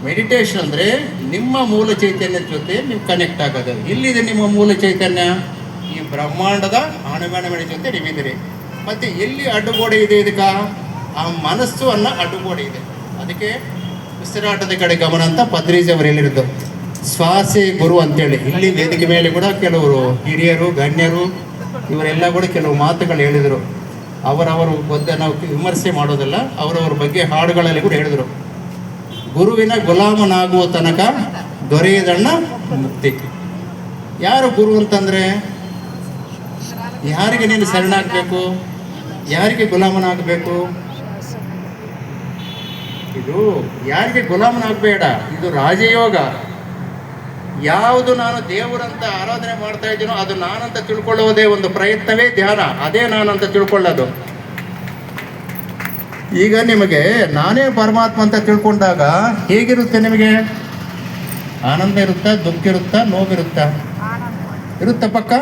Meditation ಅಂದರೆ ನಿಮ್ಮ ಮೂಲ ಚೈತನ್ಯದ ಜೊತೆ ನೀವು ಕನೆಕ್ಟ್ ಆಗೋದು. ಇಲ್ಲಿದೆ ನಿಮ್ಮ ಮೂಲ ಚೈತನ್ಯ, ಈ ಬ್ರಹ್ಮಾಂಡದ ಅಣುವಣುವಿನ ಜೊತೆ ನೀವಿದ್ದೀರಿ. ಮತ್ತು ಎಲ್ಲಿ ಅಡ್ಡುಗೋಡೆ ಇದೆ ಇದಕ್ಕೆ? ಆ ಮನಸ್ಸು ಅನ್ನೋ ಅಡ್ಡುಗೋಡೆ ಇದೆ. ಅದಕ್ಕೆ ಉಸಿರಾಟದ ಕಡೆ ಗಮನ ಅಂತ ಪತ್ರಿಜಿ ಅವರು ಹೇಳಿರೋದು. ಶ್ವಾಸೆ ಗುರು ಅಂತೇಳಿ ಇಲ್ಲಿ ವೇದಿಕೆ ಮೇಲೆ ಕೂಡ ಕೆಲವರು ಹಿರಿಯರು ಗಣ್ಯರು ಇವರೆಲ್ಲ ಕೂಡ ಕೆಲವು ಮಾತುಗಳು ಹೇಳಿದರು. ಅವರವರು ಬಗ್ಗೆ ನಾವು ವಿಮರ್ಶೆ ಮಾಡೋದಲ್ಲ, ಅವರವ್ರ ಬಗ್ಗೆ ಹಾಡುಗಳಲ್ಲಿ ಕೂಡ ಹೇಳಿದರು. ಗುರುವಿನ ಗುಲಾಮನಾಗುವ ತನಕ ದೊರೆಯದಣ್ಣ ಮುಕ್ತಿ. ಯಾರು ಗುರು ಅಂತಂದರೆ ಯಾರಿಗೆ ನೀನು ಶರಣಾಗಬೇಕು, ಯಾರಿಗೆ ಗುಲಾಮನಾಗಬೇಕು? ಇದು ಯಾರಿಗೆ ಗುಲಾಮನಾಗಬೇಡ, ಇದು ರಾಜಯೋಗ. ಯಾವುದು ನಾನು ದೇವರಂತ ಆರಾಧನೆ ಮಾಡ್ತಾ ಇದ್ದೀನೋ ಅದು ನಾನಂತ ತಿಳ್ಕೊಳ್ಳೋದೇ ಒಂದು ಪ್ರಯತ್ನವೇ ಧ್ಯಾನ, ಅದೇ ನಾನಂತ ತಿಳ್ಕೊಳ್ಳೋದು. ಈಗ ನಿಮಗೆ ನಾನೇ ಪರಮಾತ್ಮ ಅಂತ ತಿಳ್ಕೊಂಡಾಗ ಹೇಗಿರುತ್ತೆ ನಿಮಗೆ? ಆನಂದ ಇರುತ್ತಾ, ದುಃಖ ಇರುತ್ತಾ, ನೋವಿರುತ್ತಾ? ಇರುತ್ತಾ ಪಕ್ಕ?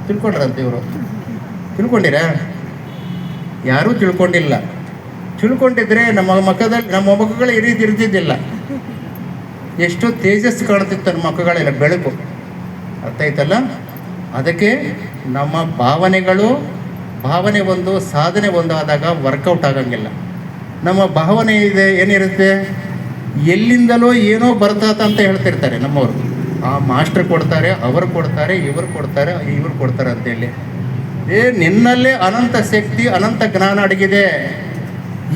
ತಿಳ್ಕೊಂಡ್ರಂತ ಇವರು ತಿಳ್ಕೊಂಡಿರ? ಯಾರೂ ತಿಳ್ಕೊಂಡಿಲ್ಲ. ತಿಳ್ಕೊಂಡಿದ್ರೆ ನಮ್ಮ ಮುಖಗಳು ಈ ರೀತಿ ಇರ್ತಿದ್ದಿಲ್ಲ. ಎಷ್ಟು ತೇಜಸ್ಸು ಕಾಣ್ತಿತ್ತು ನಮ್ಮ ಮುಖಗಳೆಲ್ಲ, ಬೆಳಕು. ಅರ್ಥ ಆಯ್ತಲ್ಲ? ಅದಕ್ಕೆ ನಮ್ಮ ಭಾವನೆ ಒಂದು, ಸಾಧನೆ ಒಂದು ಆದಾಗ ವರ್ಕೌಟ್ ಆಗಂಗಿಲ್ಲ. ನಮ್ಮ ಭಾವನೆ ಇದೆ ಏನಿರುತ್ತೆ, ಎಲ್ಲಿಂದಲೋ ಏನೋ ಬರ್ತದ ಅಂತ ಹೇಳ್ತಿರ್ತಾರೆ ನಮ್ಮವರು. ಆ ಮಾಸ್ಟರ್ ಕೊಡ್ತಾರೆ, ಅವರು ಕೊಡ್ತಾರೆ, ಇವರು ಕೊಡ್ತಾರೆ ಅಂತೇಳಿ. ನಿನ್ನಲ್ಲೇ ಅನಂತ ಶಕ್ತಿ, ಅನಂತ ಜ್ಞಾನ ಅಡಗಿದೆ.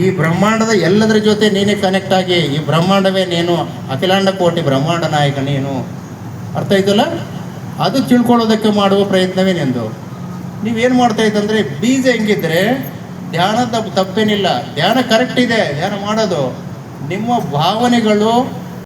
ಈ ಬ್ರಹ್ಮಾಂಡದ ಎಲ್ಲದರ ಜೊತೆ ನೀನೇ ಕನೆಕ್ಟ್ ಆಗಿ, ಈ ಬ್ರಹ್ಮಾಂಡವೇ ನೀನು, ಅಖಿಲಾಂಡ ಕೋಟಿ ಬ್ರಹ್ಮಾಂಡ ನಾಯಕ ನೀನು. ಅರ್ಥ ಆಯ್ತಲ್ಲ? ಅದು ತಿಳ್ಕೊಳ್ಳೋದಕ್ಕೆ ಮಾಡುವ ಪ್ರಯತ್ನವೇ ನಿಂದು. ನೀವೇನು ಮಾಡ್ತಾ ಇದ್ದಂದರೆ, ಬೀಜ ಹೆಂಗಿದ್ರೆ ಧ್ಯಾನದ ತಪ್ಪೇನಿಲ್ಲ, ಧ್ಯಾನ ಕರೆಕ್ಟ್ ಇದೆ, ಧ್ಯಾನ ಮಾಡೋದು. ನಿಮ್ಮ ಭಾವನೆಗಳು